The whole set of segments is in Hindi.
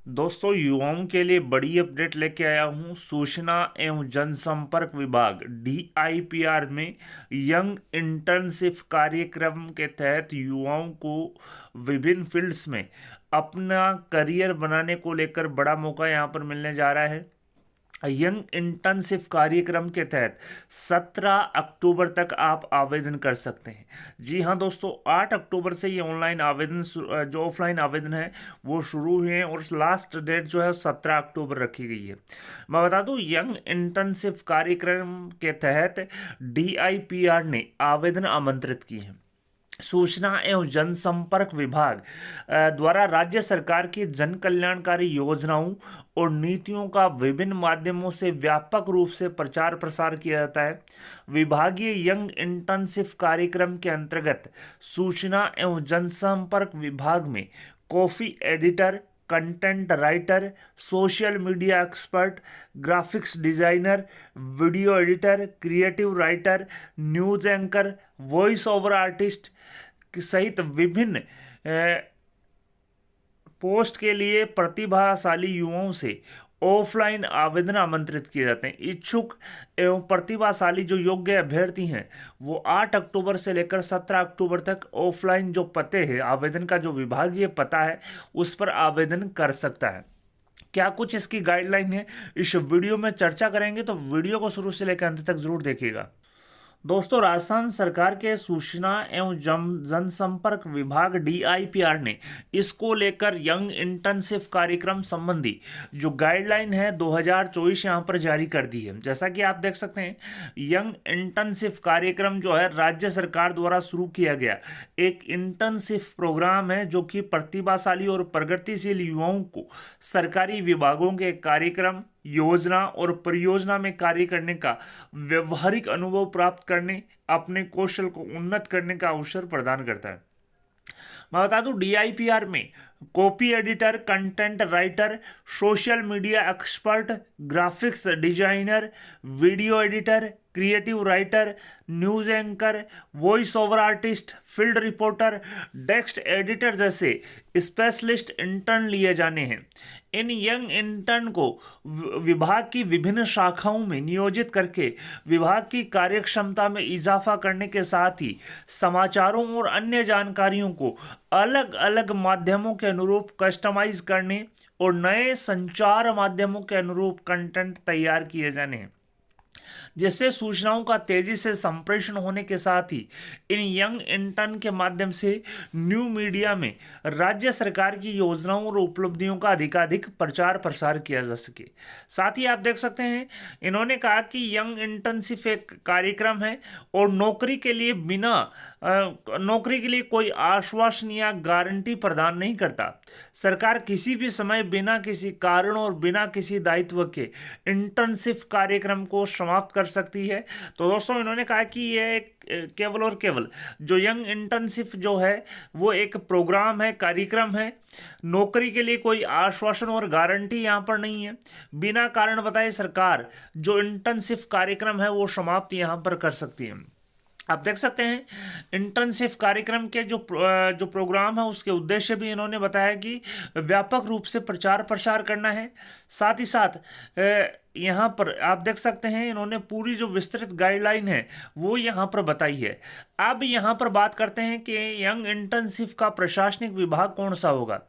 दोस्तों, युवाओं के लिए बड़ी अपडेट लेके आया हूँ। सूचना एवं जनसंपर्क विभाग DIPR में यंग इंटर्नशिप कार्यक्रम के तहत युवाओं को विभिन्न फील्ड्स में अपना करियर बनाने को लेकर बड़ा मौका यहाँ पर मिलने जा रहा है। यंग इंटर्नशिप कार्यक्रम के तहत 17 अक्टूबर तक आप आवेदन कर सकते हैं। जी हाँ दोस्तों, 8 अक्टूबर से ये ऑनलाइन आवेदन जो ऑफलाइन आवेदन है वो शुरू हुए हैं और लास्ट डेट जो है 17 अक्टूबर रखी गई है। मैं बता दूं, यंग इंटर्नशिप कार्यक्रम के तहत DIPR ने आवेदन आमंत्रित किए हैं। सूचना एवं जनसंपर्क विभाग द्वारा राज्य सरकार की जन कल्याणकारी योजनाओं और नीतियों का विभिन्न माध्यमों से व्यापक रूप से प्रचार प्रसार किया जाता है। विभागीय यंग इंटर्नशिप कार्यक्रम के अंतर्गत सूचना एवं जनसंपर्क विभाग में copy editor, content writer, social media expert, graphics designer, video editor, creative writer, news anchor, voice over artist सहित विभिन्न पोस्ट के लिए प्रतिभाशाली युवाओं से ऑफलाइन आवेदन आमंत्रित किए जाते हैं। इच्छुक एवं प्रतिभाशाली जो योग्य अभ्यर्थी हैं वो 8 अक्टूबर से लेकर 17 अक्टूबर तक ऑफलाइन जो पते हैं, आवेदन का जो विभागीय पता है उस पर आवेदन कर सकता है। क्या कुछ इसकी गाइडलाइन है, इस वीडियो में चर्चा करेंगे, तो वीडियो को शुरू से लेकर अंत तक जरूर देखिएगा। दोस्तों, राजस्थान सरकार के सूचना एवं जनसंपर्क विभाग DIPR ने इसको लेकर यंग इंटर्नशिप कार्यक्रम संबंधी जो गाइडलाइन है 2024 यहाँ पर जारी कर दी है। जैसा कि आप देख सकते हैं, यंग इंटर्नशिप कार्यक्रम जो है राज्य सरकार द्वारा शुरू किया गया एक इंटर्नशिप प्रोग्राम है जो कि प्रतिभाशाली और प्रगतिशील युवाओं को सरकारी विभागों के कार्यक्रम, योजना और परियोजना में कार्य करने का व्यवहारिक अनुभव प्राप्त करने, अपने कौशल को उन्नत करने का अवसर प्रदान करता है। मैं बता दूं, DIPR में copy editor, content writer, social media expert, graphics designer, video editor, creative writer, news anchor, voice over artist, field reporter, text editor जैसे स्पेशलिस्ट इंटर्न लिए जाने हैं। इन यंग इंटर्न को विभाग की विभिन्न शाखाओं में नियोजित करके विभाग की कार्यक्षमता में इजाफा करने के साथ ही समाचारों और अन्य जानकारियों को अलग अलग माध्यमों के अनुरूप कस्टमाइज करने और नए संचार माध्यमों के अनुरूप कंटेंट तैयार किए जाने हैं, जिससे सूचनाओं का तेजी से संप्रेषण होने के साथ ही इन यंग इंटर्न के माध्यम से न्यू मीडिया में राज्य सरकार की योजनाओं और उपलब्धियों का अधिकाधिक प्रचार प्रसार किया जा सके। साथ ही आप देख सकते हैं, इन्होंने कहा कि यंग इंटर्नशिप एक कार्यक्रम है और नौकरी के लिए कोई आश्वासन या गारंटी प्रदान नहीं करता। सरकार किसी भी समय बिना किसी कारण और बिना किसी दायित्व के इंटर्नशिप कार्यक्रम को समाप्त कर सकती है। तो दोस्तों, इन्होंने कहा कि यह केवल और केवल जो यंग इंटर्नशिप जो है वो एक प्रोग्राम है, कार्यक्रम है। नौकरी के लिए कोई आश्वासन और गारंटी यहाँ पर नहीं है। बिना कारण बताए सरकार जो इंटर्नशिप कार्यक्रम है वो समाप्त यहाँ पर कर सकती है। आप देख सकते हैं, इंटर्नशिप कार्यक्रम के जो प्रोग्राम है उसके उद्देश्य भी इन्होंने बताया कि व्यापक रूप से प्रचार प्रसार करना है। साथ ही साथ यहाँ पर आप देख सकते हैं, इन्होंने पूरी जो विस्तृत गाइडलाइन है वो यहाँ पर बताई है। अब यहाँ पर बात करते हैं कि यंग इंटर्नशिप का प्रशासनिक विभाग कौन सा होगा।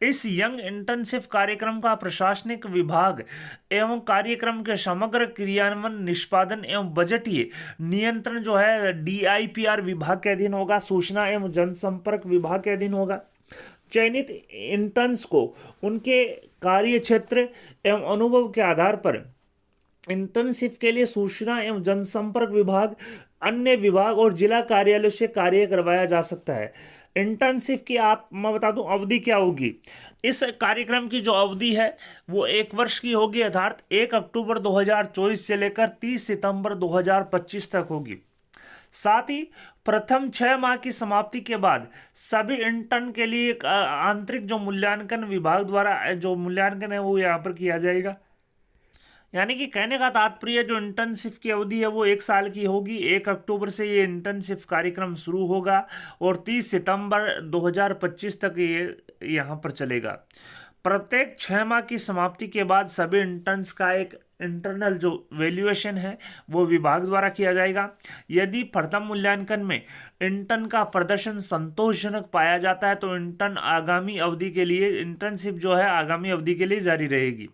इस यंग इंटर्नशिप कार्यक्रम का प्रशासनिक विभाग एवं कार्यक्रम के समग्र क्रियान्वयन, निष्पादन एवं बजटीय नियंत्रण जो है DIPR विभाग के अधीन होगा, सूचना एवं जनसंपर्क विभाग के अधीन होगा। चयनित इंटर्न्स को उनके कार्य क्षेत्र एवं अनुभव के आधार पर इंटर्नशिप के लिए सूचना एवं जनसंपर्क विभाग, अन्य विभाग और जिला कार्यालय से कार्य करवाया जा सकता है। इंटर्नशिप की मैं बता दूं अवधि क्या होगी। इस कार्यक्रम की जो अवधि है वो 1 वर्ष की होगी, अर्थात 1 अक्टूबर 2024 से लेकर 30 सितंबर 2025 तक होगी। साथ ही प्रथम 6 माह की समाप्ति के बाद सभी इंटर्न के लिए एक आंतरिक जो मूल्यांकन विभाग द्वारा जो मूल्यांकन है वो यहाँ पर किया जाएगा। यानी कि कहने का तात्पर्य, जो इंटर्नशिप की अवधि है वो 1 साल की होगी। 1 अक्टूबर से ये इंटर्नशिप कार्यक्रम शुरू होगा और 30 सितंबर 2025 तक ये यहाँ पर चलेगा। प्रत्येक 6 माह की समाप्ति के बाद सभी इंटर्न्स का एक इंटरनल जो वैल्यूएशन है वो विभाग द्वारा किया जाएगा। यदि प्रथम मूल्यांकन में इंटर्न का प्रदर्शन संतोषजनक पाया जाता है तो इंटर्न आगामी अवधि के लिए इंटर्नशिप जो है आगामी अवधि के लिए जारी रहेगी।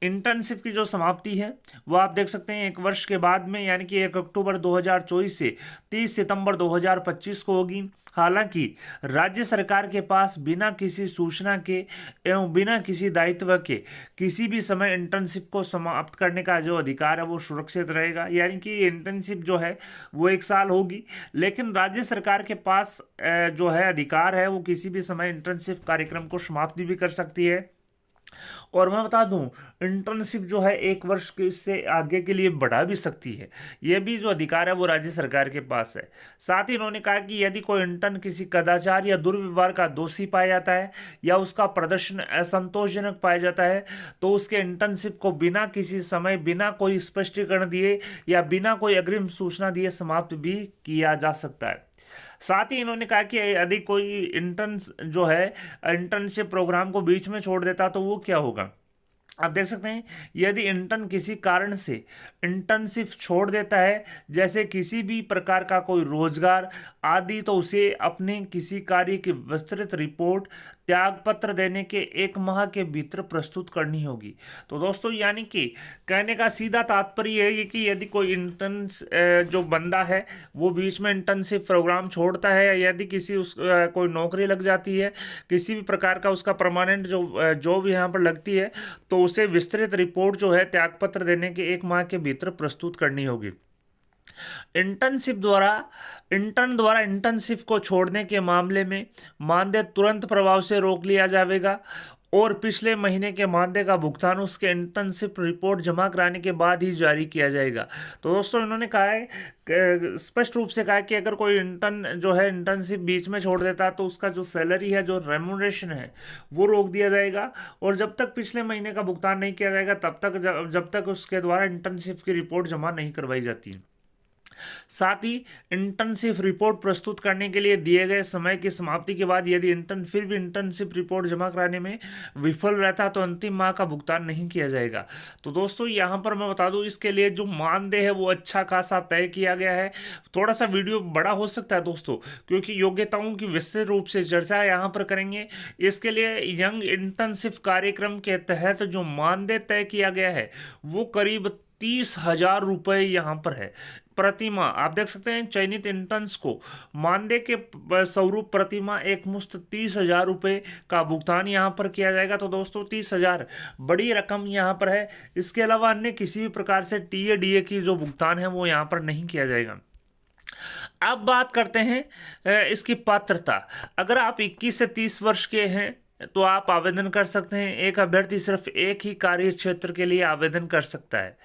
इंटर्नशिप की जो समाप्ति है वो आप देख सकते हैं 1 वर्ष के बाद में, यानी कि 1 अक्टूबर 2024 से 30 सितंबर 2025 को होगी। हालांकि राज्य सरकार के पास बिना किसी सूचना के एवं बिना किसी दायित्व के किसी भी समय इंटर्नशिप को समाप्त करने का जो अधिकार है वो सुरक्षित रहेगा, यानी कि इंटर्नशिप जो है वो 1 साल होगी, लेकिन राज्य सरकार के पास जो है अधिकार है वो किसी भी समय इंटर्नशिप कार्यक्रम को समाप्त भी कर सकती है। और मैं बता दूं, इंटर्नशिप जो है 1 वर्ष के इससे आगे के लिए बढ़ा भी सकती है। यह भी जो अधिकार है वो राज्य सरकार के पास है। साथ ही इन्होंने कहा कि यदि कोई इंटर्न किसी कदाचार या दुर्व्यवहार का दोषी पाया जाता है या उसका प्रदर्शन असंतोषजनक पाया जाता है तो उसके इंटर्नशिप को बिना किसी समय, बिना कोई स्पष्टीकरण दिए या बिना कोई अग्रिम सूचना दिए समाप्त भी किया जा सकता है। साथ ही इन्होंने कहा कि यदि कोई इंटर्न जो है इंटर्नशिप प्रोग्राम को बीच में छोड़ देता तो वो क्या होगा। आप देख सकते हैं, यदि इंटर्न किसी कारण से इंटर्नशिप छोड़ देता है, जैसे किसी भी प्रकार का कोई रोजगार आदि, तो उसे अपने किसी कार्य की विस्तृत रिपोर्ट त्यागपत्र देने के 1 माह के भीतर प्रस्तुत करनी होगी। तो दोस्तों, यानी कि कहने का सीधा तात्पर्य है कि यदि कोई इंटर्न जो बंदा है वो बीच में इंटर्नशिप प्रोग्राम छोड़ता है या यदि किसी कोई नौकरी लग जाती है, किसी भी प्रकार का उसका परमानेंट जो जॉब यहाँ पर लगती है, तो उसे विस्तृत रिपोर्ट जो है त्यागपत्र देने के 1 माह के भीतर प्रस्तुत करनी होगी। इंटर्न द्वारा इंटर्नशिप को छोड़ने के मामले में मानदेय तुरंत प्रभाव से रोक लिया जाएगा और पिछले महीने के मानदेय का भुगतान उसके इंटर्नशिप रिपोर्ट जमा कराने के बाद ही जारी किया जाएगा। तो दोस्तों, इन्होंने कहा है, स्पष्ट रूप से कहा है कि अगर कोई इंटर्न जो है इंटर्नशिप बीच में छोड़ देता है तो उसका जो सैलरी है, जो रेम्यूनरेशन है, वो रोक दिया जाएगा और जब तक पिछले महीने का भुगतान नहीं किया जाएगा तब तक जब तक उसके द्वारा इंटर्नशिप की रिपोर्ट जमा नहीं करवाई जाती। साथ ही इंटर्नशिप रिपोर्ट प्रस्तुत करने के लिए दिए गए समय की समाप्ति के बाद यदि इंटर्न फिर भी इंटर्नशिप रिपोर्ट जमा कराने में विफल रहता तो अंतिम माह का भुगतान नहीं किया जाएगा। तो दोस्तों, यहाँ पर मैं बता दूं, इसके लिए जो मानदेय है वो अच्छा खासा तय किया गया है। थोड़ा सा वीडियो बड़ा हो सकता है दोस्तों, क्योंकि योग्यताओं की विस्तृत रूप से चर्चा यहाँ पर करेंगे। इसके लिए यंग इंटर्नशिप कार्यक्रम के तहत जो मानदेय तय किया गया है वो करीब 30,000 रुपये यहाँ पर है प्रतिमा। आप देख सकते हैं, चयनित इंटर्न्स को मानदेय के स्वरूप प्रतिमा एक मुश्त 30,000 रुपये का भुगतान यहाँ पर किया जाएगा। तो दोस्तों, 30,000 बड़ी रकम यहाँ पर है। इसके अलावा अन्य किसी भी प्रकार से टीए डीए की जो भुगतान है वो यहाँ पर नहीं किया जाएगा। अब बात करते हैं इसकी पात्रता। अगर आप 21 से 30 वर्ष के हैं तो आप आवेदन कर सकते हैं। एक अभ्यर्थी सिर्फ एक ही कार्य क्षेत्र के लिए आवेदन कर सकता है।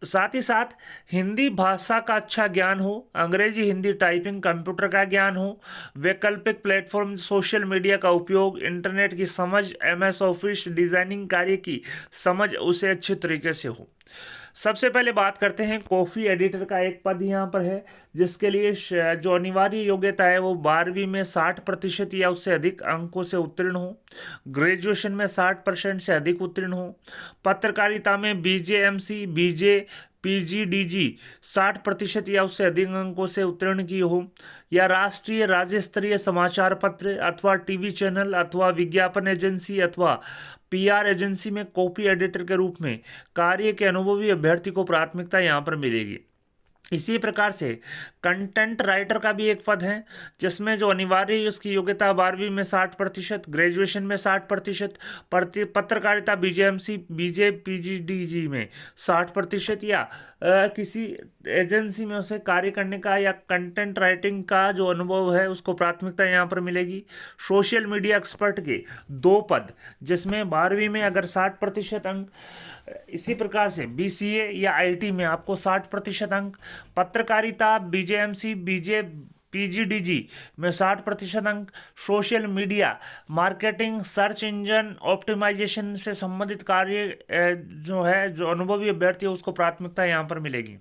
साथ ही साथ हिंदी भाषा का अच्छा ज्ञान हो, अंग्रेजी हिंदी टाइपिंग कंप्यूटर का ज्ञान हो, वैकल्पिक प्लेटफॉर्म सोशल मीडिया का उपयोग, इंटरनेट की समझ, MS ऑफिस डिजाइनिंग कार्य की समझ उसे अच्छे तरीके से हो। सबसे पहले बात करते हैं कॉफ़ी एडिटर का एक पद यहाँ पर है, जिसके लिए जो अनिवार्य योग्यता है वो 12वीं में 60% या उससे अधिक अंकों से उत्तीर्ण हो, ग्रेजुएशन में 60% से अधिक उत्तीर्ण हो, पत्रकारिता में BJMC, BJ, PGDG 60% या उससे अधिक अंकों से उत्तीर्ण की हो, या राष्ट्रीय राज्य स्तरीय समाचार पत्र अथवा टीवी चैनल अथवा विज्ञापन एजेंसी अथवा PR एजेंसी में कॉपी एडिटर के रूप में कार्य के अनुभवी अभ्यर्थी को प्राथमिकता यहाँ पर मिलेगी। इसी प्रकार से कंटेंट राइटर का भी एक पद है, जिसमें जो अनिवार्य है उसकी योग्यता 12वीं में 60%, ग्रेजुएशन में 60%, पत्रकारिता BJMC, BJ, PGDG में 60% या किसी एजेंसी में उसे कार्य करने का या कंटेंट राइटिंग का जो अनुभव है उसको प्राथमिकता यहाँ पर मिलेगी। सोशल मीडिया एक्सपर्ट के 2 पद, जिसमें 12वीं में अगर 60% अंक, इसी प्रकार से BCA या IT में आपको 60% अंक, पत्रकारिता BJMC, BJ, PGDG में 60% अंक, social media marketing search engine optimisation से संबंधित कार्य जो है, जो अनुभवी अभ्यर्थी है उसको प्राथमिकता यहाँ पर मिलेगी।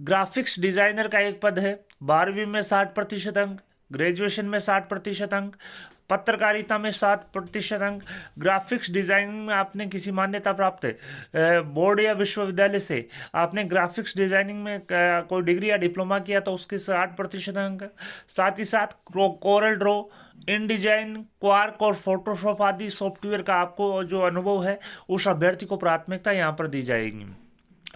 ग्राफिक्स डिजाइनर का एक पद है, 12वीं में 60% अंक, ग्रेजुएशन में 60% अंक, पत्रकारिता में 7% अंक, ग्राफिक्स डिजाइनिंग में आपने किसी मान्यता प्राप्त बोर्ड या विश्वविद्यालय से आपने ग्राफिक्स डिजाइनिंग में कोई डिग्री या डिप्लोमा किया तो उसके 60% अंक। साथ ही साथ कोरल ड्रॉ, इन डिजाइन, क्वार्क और फोटोशॉप आदि सॉफ्टवेयर का आपको जो अनुभव है उस अभ्यर्थी को प्राथमिकता यहाँ पर दी जाएगी।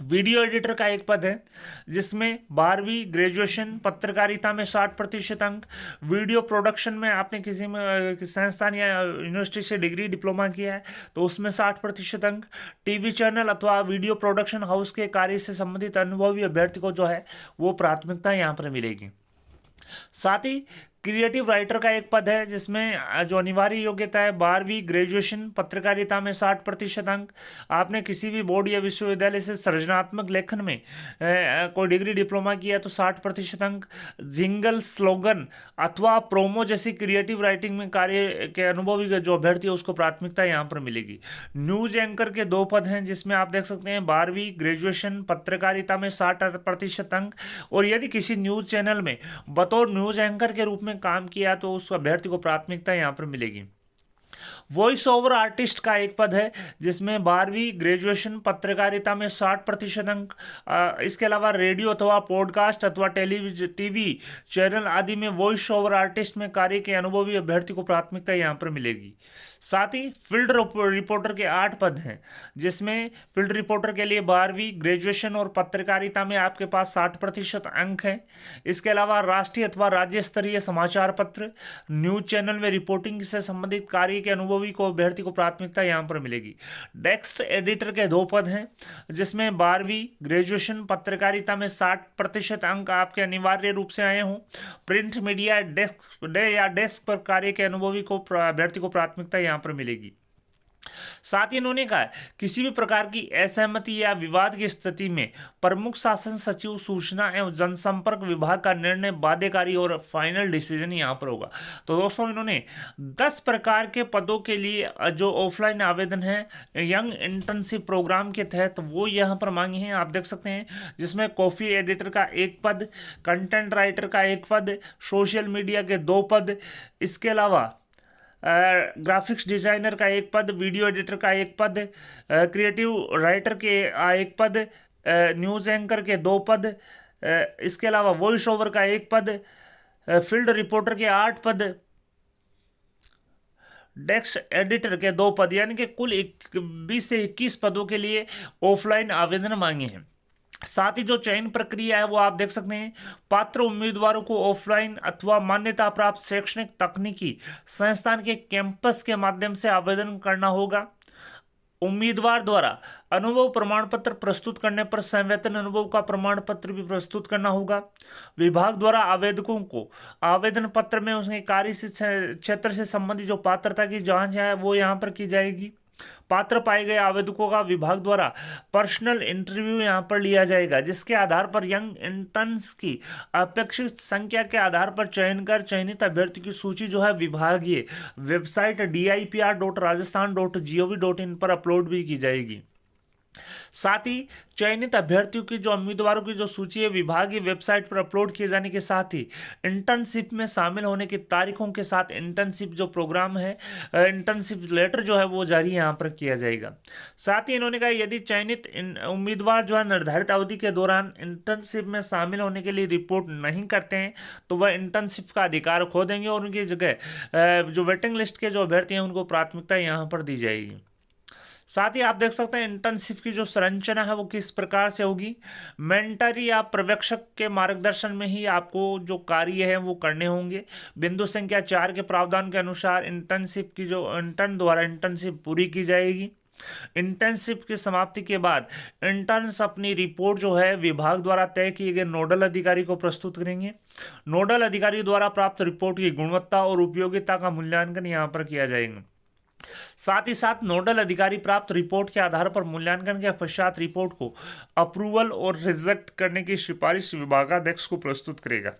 वीडियो एडिटर का एक पद है जिसमें 12वीं ग्रेजुएशन, पत्रकारिता में 60% अंक, वीडियो प्रोडक्शन में आपने किसी में संस्थान या यूनिवर्सिटी से डिग्री डिप्लोमा किया है तो उसमें 60% अंक, टीवी चैनल अथवा वीडियो प्रोडक्शन हाउस के कार्य से संबंधित अनुभवी अभ्यर्थी को जो है वो प्राथमिकता यहाँ पर मिलेगी। साथ ही क्रिएटिव राइटर का एक पद है जिसमें जो अनिवार्य योग्यता है 12वीं ग्रेजुएशन, पत्रकारिता में 60% अंक, आपने किसी भी बोर्ड या विश्वविद्यालय से सृजनात्मक लेखन में कोई डिग्री डिप्लोमा किया तो 60% अंक, जिंगल, स्लोगन अथवा प्रोमो जैसी क्रिएटिव राइटिंग में कार्य के अनुभवी जो अभ्यर्थी है उसको प्राथमिकता यहाँ पर मिलेगी। न्यूज एंकर के 2 पद हैं जिसमें आप देख सकते हैं 12वीं ग्रेजुएशन, पत्रकारिता में 60% अंक, और यदि किसी न्यूज चैनल में बतौर न्यूज एंकर के रूप में काम किया तो उस अभ्यर्थी को प्राथमिकता यहां पर मिलेगी। वॉइस ओवर आर्टिस्ट का एक पद है जिसमें 12वीं ग्रेजुएशन, पत्रकारिता में 60% अंक, इसके अलावा रेडियो अथवा पॉडकास्ट अथवा टेलीविजन टीवी चैनल आदि में वॉइस ओवर आर्टिस्ट में कार्य के अनुभवी अभ्यर्थी को प्राथमिकता यहां पर मिलेगी। साथ ही फील्ड रिपोर्टर के 8 पद हैं जिसमें फील्ड रिपोर्टर के लिए 12वीं ग्रेजुएशन और पत्रकारिता में आपके पास 60% अंक हैं। इसके अलावा राष्ट्रीय अथवा राज्य स्तरीय समाचार पत्र, न्यूज चैनल में रिपोर्टिंग से संबंधित कार्य के अनुभवी को अभ्यर्थी को प्राथमिकता यहाँ पर मिलेगी। डेस्क एडिटर के 2 पद हैं जिसमें 12वीं ग्रेजुएशन, पत्रकारिता में 60% अंक आपके अनिवार्य रूप से आए हों। प्रिंट मीडिया डेस्क पर कार्य के अनुभवी को अभ्यर्थी को प्राथमिकता यहाँ पर मिलेगी। साथ ही इन्होंने कहा किसी भी प्रकार की असहमति या विवाद की स्थिति में प्रमुख शासन सचिव, सूचना एवं जनसंपर्क विभाग का निर्णय बाध्यकारी और फाइनल डिसीजन यहां पर होगा। तो दोस्तों इन्होंने 10 प्रकार के पदों के लिए जो ऑफलाइन आवेदन है यंग इंटर्नशिप प्रोग्राम के तहत वो यहां पर मांगे हैं, आप देख सकते हैं, जिसमें कॉफी एडिटर का 1 पद, कंटेंट राइटर का 1 पद, सोशल मीडिया के 2 पद, इसके अलावा ग्राफिक्स डिजाइनर का 1 पद, वीडियो एडिटर का 1 पद, क्रिएटिव राइटर के 1 पद, न्यूज एंकर के 2 पद, इसके अलावा वॉइस ओवर का 1 पद, फील्ड रिपोर्टर के 8 पद, डेस्क एडिटर के 2 पद, यानी कि कुल 20 से 21 पदों के लिए ऑफलाइन आवेदन मांगे हैं। साथ ही जो चयन प्रक्रिया है वो आप देख सकते हैं, पात्र उम्मीदवारों को ऑफलाइन अथवा मान्यता प्राप्त शैक्षणिक तकनीकी संस्थान के कैंपस के माध्यम से आवेदन करना होगा। उम्मीदवार द्वारा अनुभव प्रमाण पत्र प्रस्तुत करने पर संवेतन अनुभव का प्रमाण पत्र भी प्रस्तुत करना होगा। विभाग द्वारा आवेदकों को आवेदन पत्र में उसके कार्य क्षेत्र से संबंधित जो पात्रता की जांच है वो यहाँ पर की जाएगी। पात्र पाए गए आवेदकों का विभाग द्वारा पर्सनल इंटरव्यू यहां पर लिया जाएगा, जिसके आधार पर यंग इंटर्न्स की अपेक्षित संख्या के आधार पर चयन कर चयनित अभ्यर्थी की सूची जो है विभागीय वेबसाइट DIPR.Rajasthan.gov.in पर अपलोड भी की जाएगी। साथ ही चयनित अभ्यर्थियों की जो उम्मीदवारों की जो सूची है विभागीय वेबसाइट पर अपलोड किए जाने के साथ ही इंटर्नशिप में शामिल होने की तारीखों के साथ इंटर्नशिप जो प्रोग्राम है, इंटर्नशिप लेटर जो है वो जारी यहाँ पर किया जाएगा। साथ ही इन्होंने कहा यदि चयनित उम्मीदवार जो है निर्धारित अवधि के दौरान इंटर्नशिप में शामिल होने के लिए रिपोर्ट नहीं करते हैं तो वह इंटर्नशिप का अधिकार खो देंगे और उनकी जगह जो वेटिंग लिस्ट के जो अभ्यर्थी हैं उनको प्राथमिकता यहाँ पर दी जाएगी। साथ ही आप देख सकते हैं इंटर्नशिप की जो संरचना है वो किस प्रकार से होगी। मेंटर या पर्यवेक्षक के मार्गदर्शन में ही आपको जो कार्य है वो करने होंगे। बिंदु संख्या 4 के प्रावधान के अनुसार इंटर्नशिप की जो इंटर्न द्वारा इंटर्नशिप पूरी की जाएगी। इंटर्नशिप की समाप्ति के बाद इंटर्न्स अपनी रिपोर्ट जो है विभाग द्वारा तय किए गए नोडल अधिकारी को प्रस्तुत करेंगे। नोडल अधिकारी द्वारा प्राप्त रिपोर्ट की गुणवत्ता और उपयोगिता का मूल्यांकन यहाँ पर किया जाएगा। साथ ही साथ नोडल अधिकारी प्राप्त रिपोर्ट के आधार पर मूल्यांकन के पश्चात रिपोर्ट को अप्रूवल और रिजेक्ट करने की सिफारिश विभागाध्यक्ष को प्रस्तुत करेगा।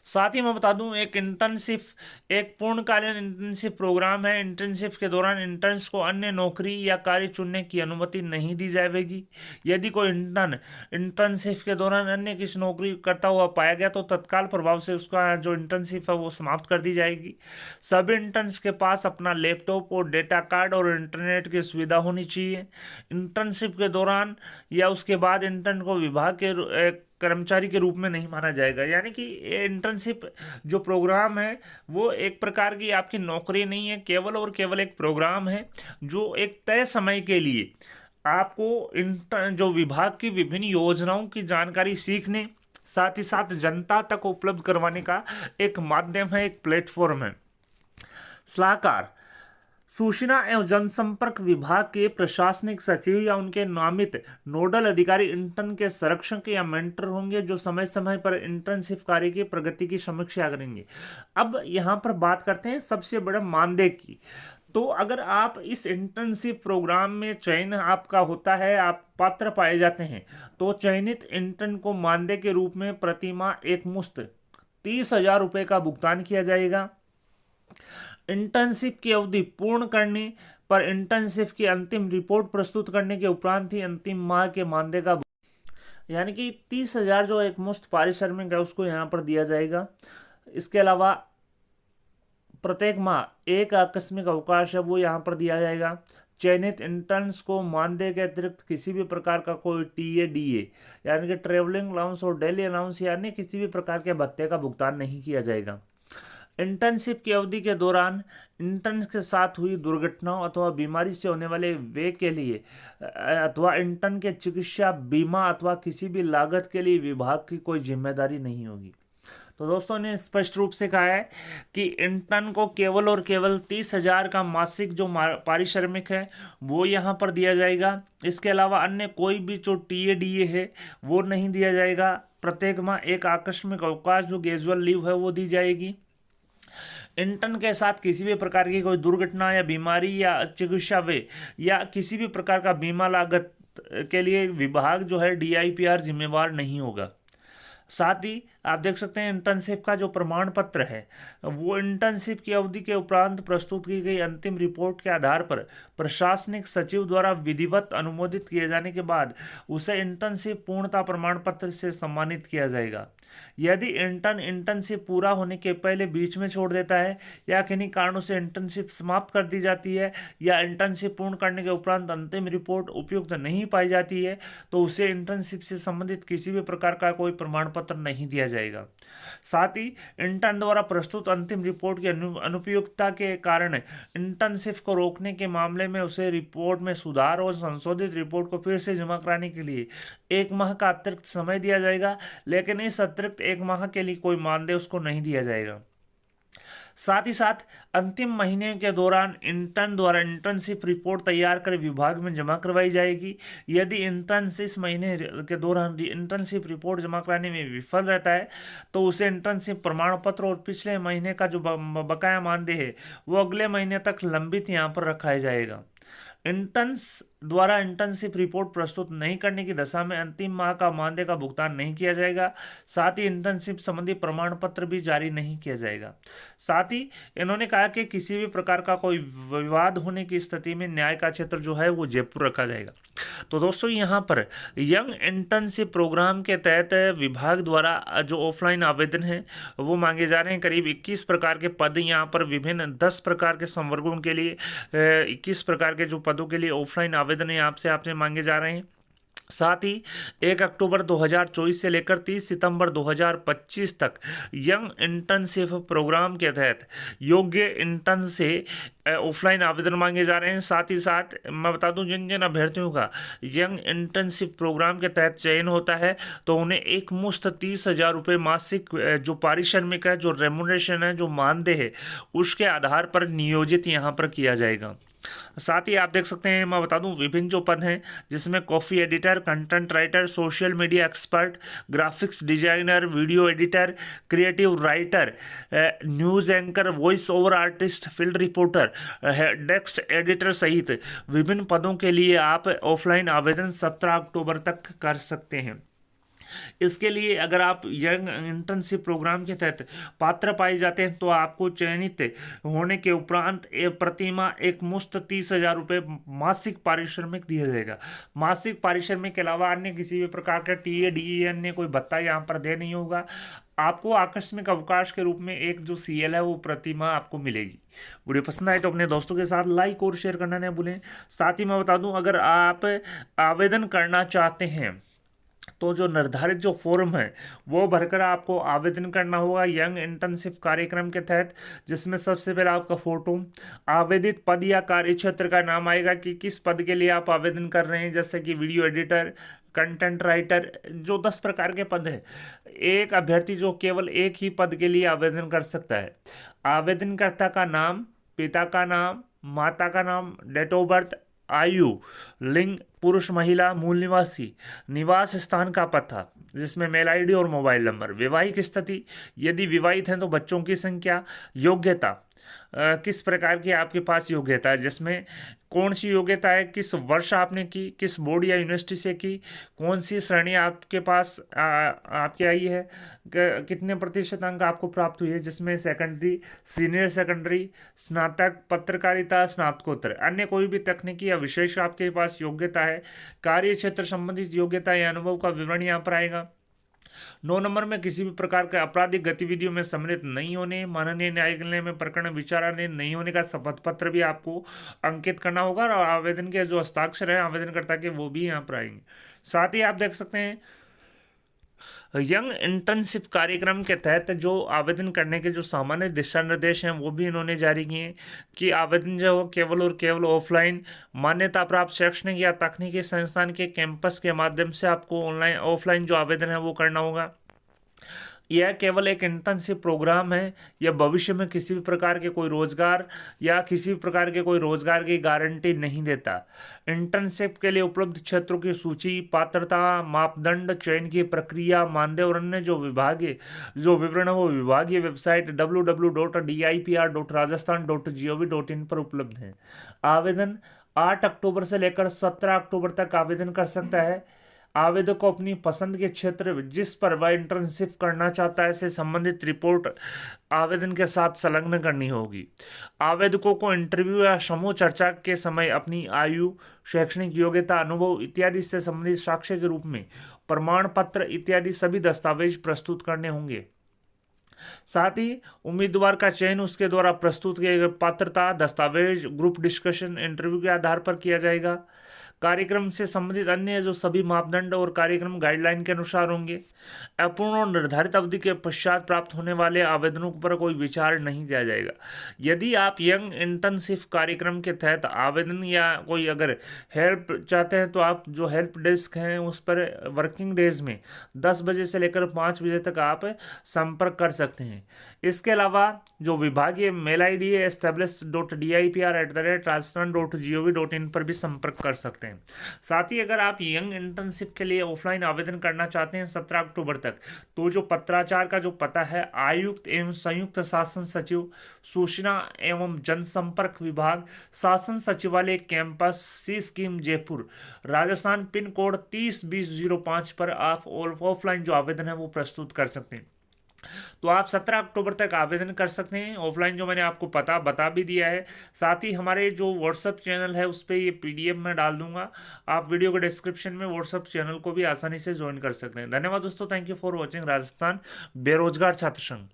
साथ ही मैं बता दूं, एक इंटर्नशिप एक पूर्णकालीन इंटर्नशिप प्रोग्राम है। इंटर्नशिप के दौरान इंटर्न्स को अन्य नौकरी या कार्य चुनने की अनुमति नहीं दी जाएगी। यदि कोई इंटर्न इंटर्नशिप के दौरान अन्य किसी नौकरी करता हुआ पाया गया तो तत्काल प्रभाव से उसका जो इंटर्नशिप है वो समाप्त कर दी जाएगी। सभी इंटर्न्स के पास अपना लैपटॉप और डेटा कार्ड और इंटरनेट की सुविधा होनी चाहिए। इंटर्नशिप के दौरान या उसके बाद इंटर्न को विभाग के कर्मचारी के रूप में नहीं माना जाएगा। यानी कि ये इंटर्नशिप जो प्रोग्राम है वो एक प्रकार की आपकी नौकरी नहीं है, केवल और केवल एक प्रोग्राम है जो एक तय समय के लिए आपको इंटर्न जो विभाग की विभिन्न योजनाओं की जानकारी सीखने, साथ ही साथ जनता तक उपलब्ध करवाने का एक माध्यम है, एक प्लेटफॉर्म है। सलाहकार सूचना एवं जनसंपर्क विभाग के प्रशासनिक सचिव या उनके नामित नोडल अधिकारी इंटर्न के संरक्षक या मेंटर होंगे, जो समय समय पर इंटर्नशिप कार्य की प्रगति की समीक्षा करेंगे। अब यहाँ पर बात करते हैं सबसे बड़ा मानदेय की। तो अगर आप इस इंटर्नशिप प्रोग्राम में चयन आपका होता है, आप पात्र पाए जाते हैं, तो चयनित इंटर्न को मानदेय के रूप में प्रतिमाह एक मुश्त 30,000 रुपये का भुगतान किया जाएगा। इंटर्नशिप की अवधि पूर्ण करने पर इंटर्नशिप की अंतिम रिपोर्ट प्रस्तुत करने के उपरांत ही अंतिम माह के मानदेय का यानी कि 30,000 जो एक मुश्त पारिश्रमिक है उसको यहाँ पर दिया जाएगा। इसके अलावा प्रत्येक माह एक आकस्मिक अवकाश है वो यहाँ पर दिया जाएगा। चयनित इंटर्न्स को मानदेय के अतिरिक्त किसी भी प्रकार का कोई TADA यानी कि ट्रेवलिंग अलाउंस और डेली अलाउंस यानी किसी भी प्रकार के भत्ते का भुगतान नहीं किया जाएगा। इंटर्नशिप की अवधि के दौरान इंटर्न के साथ हुई दुर्घटनाओं अथवा बीमारी से होने वाले व्यय के लिए अथवा इंटर्न के चिकित्सा बीमा अथवा किसी भी लागत के लिए विभाग की कोई जिम्मेदारी नहीं होगी। तो दोस्तों ने स्पष्ट रूप से कहा है कि इंटर्न को केवल और केवल 30,000 का मासिक जो पारिश्रमिक है वो यहाँ पर दिया जाएगा। इसके अलावा अन्य कोई भी जो TADA है वो नहीं दिया जाएगा। प्रत्येक माह एक आकस्मिक अवकाश जो कैजुअल लीव है वो दी जाएगी। इंटर्न के साथ किसी भी प्रकार की कोई दुर्घटना या बीमारी या चिकित्सा व्यय या किसी भी प्रकार का बीमा लागत के लिए विभाग जो है DIPR जिम्मेवार नहीं होगा। साथ ही आप देख सकते हैं इंटर्नशिप का जो प्रमाण पत्र है वो इंटर्नशिप की अवधि के उपरांत प्रस्तुत की गई अंतिम रिपोर्ट के आधार पर प्रशासनिक सचिव द्वारा विधिवत अनुमोदित किए जाने के बाद उसे इंटर्नशिप पूर्णता प्रमाण पत्र से सम्मानित किया जाएगा। यदि इंटर्न इंटर्नशिप पूरा होने के पहले बीच में छोड़ देता है या किन्हीं कारणों से इंटर्नशिप समाप्त कर दी जाती है या इंटर्नशिप पूर्ण करने के उपरांत अंतिम रिपोर्ट उपयुक्त नहीं पाई जाती है तो उसे इंटर्नशिप से संबंधित किसी भी प्रकार का कोई प्रमाण पत्र नहीं दिया जाएगा। साथ ही इंटर्न द्वारा प्रस्तुत अंतिम रिपोर्ट की अनुपयुक्तता के कारण इंटर्नशिप को रोकने के मामले में उसे रिपोर्ट में सुधार और संशोधित रिपोर्ट को फिर से जमा कराने के लिए 1 माह का अतिरिक्त समय दिया जाएगा, लेकिन इस अतिरिक्त 1 माह के लिए कोई मानदेय उसको नहीं दिया जाएगा। साथ ही साथ अंतिम महीने के दौरान इंटर्न द्वारा इंटर्नशिप रिपोर्ट तैयार कर विभाग में जमा करवाई जाएगी। यदि इंटर्न इस महीने के दौरान इंटर्नशिप रिपोर्ट जमा कराने में विफल रहता है तो उसे इंटर्नशिप प्रमाण पत्र और पिछले महीने का जो बकाया मानदेय है वो अगले महीने तक लंबित यहाँ पर रखा जाएगा। इंटर्न्स द्वारा इंटर्नशिप रिपोर्ट प्रस्तुत नहीं करने की दशा में अंतिम माह का मानदेय का भुगतान नहीं किया जाएगा। साथ ही इंटर्नशिप संबंधी प्रमाण पत्र भी जारी नहीं किया जाएगा। साथ ही इन्होंने कहा कि किसी भी प्रकार का कोई विवाद होने की स्थिति में न्याय का क्षेत्र जो है वो जयपुर रखा जाएगा। तो दोस्तों यहाँ पर यंग इंटर्नशिप प्रोग्राम के तहत विभाग द्वारा जो ऑफलाइन आवेदन है वो मांगे जा रहे हैं। करीब 21 प्रकार के पद यहाँ पर विभिन्न 10 प्रकार के संवर्गों के लिए 21 प्रकार के जो पदों के लिए ऑफलाइन आवेदन है आपसे मांगे जा रहे हैं। साथ ही 1 अक्टूबर 2024 से लेकर 30 सितंबर 2025 तक यंग इंटर्नशिप प्रोग्राम के तहत योग्य इंटर्न से ऑफलाइन आवेदन मांगे जा रहे हैं। साथ ही साथ मैं बता दूं जिन जिन अभ्यर्थियों का यंग इंटर्नशिप प्रोग्राम के तहत चयन होता है तो उन्हें एक मुश्त 30,000 रुपये मासिक जो पारिश्रमिक है, जो रेमुनरेशन है, जो मानदेय है, उसके आधार पर नियोजित यहाँ पर किया जाएगा। साथ ही आप देख सकते हैं मैं बता दूं विभिन्न जो पद हैं जिसमें coffee editor, content writer, social media expert, graphics designer, video editor, creative writer, news anchor, voice over artist, field reporter, text editor सहित विभिन्न पदों के लिए आप ऑफलाइन आवेदन 17 अक्टूबर तक कर सकते हैं। इसके लिए अगर आप यंग इंटर्नशिप प्रोग्राम के तहत पात्र पाए जाते हैं तो आपको चयनित होने के उपरांत प्रतिमाह एक मुश्त 30,000 रुपये मासिक पारिश्रमिक दिया जाएगा। मासिक पारिश्रमिक के अलावा अन्य किसी भी प्रकार का टीए डीए अन्य कोई भत्ता यहाँ पर दे नहीं होगा। आपको आकस्मिक अवकाश के रूप में एक जो सीएल है वो प्रतिमाह आपको मिलेगी। वीडियो पसंद आए तो अपने दोस्तों के साथ लाइक और शेयर करना नहीं भूलें। साथ ही मैं बता दूं, अगर आप आवेदन करना चाहते हैं तो जो निर्धारित जो फॉर्म है वो भरकर आपको आवेदन करना होगा यंग इंटर्नशिप कार्यक्रम के तहत, जिसमें सबसे पहले आपका फोटो, आवेदित पद या कार्य क्षेत्र का नाम आएगा कि किस पद के लिए आप आवेदन कर रहे हैं, जैसे कि वीडियो एडिटर, कंटेंट राइटर, जो 10 प्रकार के पद हैं। एक अभ्यर्थी जो केवल एक ही पद के लिए आवेदन कर सकता है। आवेदनकर्ता का नाम, पिता का नाम, माता का नाम, डेट ऑफ बर्थ, आयु, लिंग पुरुष महिला, मूल निवासी, निवास स्थान का पता जिसमें मेल आईडी और मोबाइल नंबर, वैवाहिक स्थिति, यदि विवाहित हैं तो बच्चों की संख्या, योग्यता, किस प्रकार की आपके पास योग्यता है, जिसमें कौन सी योग्यता है, किस वर्ष आपने की, किस बोर्ड या यूनिवर्सिटी से की, कौन सी श्रेणी आपके पास आपकी आई है, कितने प्रतिशत अंक आपको प्राप्त हुए, जिसमें सेकेंडरी, सीनियर सेकेंडरी, स्नातक, पत्रकारिता, स्नातकोत्तर, अन्य कोई भी तकनीकी या विशेष आपके पास योग्यता है, कार्य क्षेत्र संबंधित योग्यता या अनुभव का विवरण यहाँ पर आएगा। 9 नंबर में किसी भी प्रकार के आपराधिक गतिविधियों में सम्मिलित नहीं होने, माननीय न्यायालय में प्रकरण विचाराधीन नहीं होने का शपथ पत्र भी आपको अंकित करना होगा और आवेदन के जो हस्ताक्षर है आवेदनकर्ता के वो भी यहाँ पर आएंगे। साथ ही आप देख सकते हैं यंग इंटर्नशिप कार्यक्रम के तहत जो आवेदन करने के जो सामान्य दिशा निर्देश हैं वो भी इन्होंने जारी किए हैं कि आवेदन जो केवल और केवल ऑफलाइन मान्यता प्राप्त शैक्षणिक या तकनीकी संस्थान के कैंपस के माध्यम से आपको ऑनलाइन ऑफलाइन जो आवेदन है वो करना होगा। यह केवल एक इंटर्नशिप प्रोग्राम है, यह भविष्य में किसी भी प्रकार के कोई रोजगार या किसी भी प्रकार के कोई रोजगार की गारंटी नहीं देता। इंटर्नशिप के लिए उपलब्ध क्षेत्रों की सूची, पात्रता मापदंड, चयन की प्रक्रिया, मानदेय और अन्य जो विवरण है वो विभागीय वेबसाइट www.dipr.rajasthan.gov.in पर उपलब्ध है। आवेदन 8 अक्टूबर से लेकर 17 अक्टूबर तक आवेदन कर सकता है। आवेदक को अपनी पसंद के क्षेत्र जिस पर वह इंटर्नशिप करना चाहता है से संबंधित रिपोर्ट आवेदन के साथ संलग्न करनी होगी। आवेदकों को इंटरव्यू या समूह चर्चा के समय अपनी आयु, शैक्षणिक योग्यता, अनुभव इत्यादि से संबंधित साक्ष्य के रूप में प्रमाण पत्र इत्यादि सभी दस्तावेज प्रस्तुत करने होंगे। साथ ही उम्मीदवार का चयन उसके द्वारा प्रस्तुत किए गए पात्रता दस्तावेज, ग्रुप डिस्कशन, इंटरव्यू के आधार पर किया जाएगा। कार्यक्रम से संबंधित अन्य जो सभी मापदंड और कार्यक्रम गाइडलाइन के अनुसार होंगे। अपूर्ण और निर्धारित अवधि के पश्चात प्राप्त होने वाले आवेदनों पर कोई विचार नहीं किया जाएगा। यदि आप यंग इंटर्नशिप कार्यक्रम के तहत आवेदन या कोई अगर हेल्प चाहते हैं तो आप जो हेल्प डेस्क हैं उस पर वर्किंग डेज में 10 बजे से लेकर 5 बजे तक आप संपर्क कर सकते हैं। इसके अलावा जो विभागीय मेल आई.डी है establish.dipr@rajasthan.gov.in पर भी संपर्क कर सकते हैं। साथ ही अगर आप यंग इंटर्नशिप के लिए ऑफलाइन आवेदन करना चाहते हैं 17 अक्टूबर तक, तो जो पत्राचार का जो पता है आयुक्त एवं संयुक्त शासन सचिव, सूचना एवं जनसंपर्क विभाग, शासन सचिवालय campus, C scheme Jaipur, Rajasthan, pin code 302005 पर आप ऑफलाइन जो आवेदन है वो प्रस्तुत कर सकते हैं। तो आप 17 अक्टूबर तक आवेदन कर सकते हैं ऑफलाइन, जो मैंने आपको पता बता भी दिया है। साथ ही हमारे जो व्हाट्सएप चैनल है उस पर ये पीडीएफ में डाल दूंगा, आप वीडियो के डिस्क्रिप्शन में व्हाट्सएप चैनल को भी आसानी से ज्वाइन कर सकते हैं। धन्यवाद दोस्तों, thank you for watching Rajasthan बेरोजगार छात्र संघ।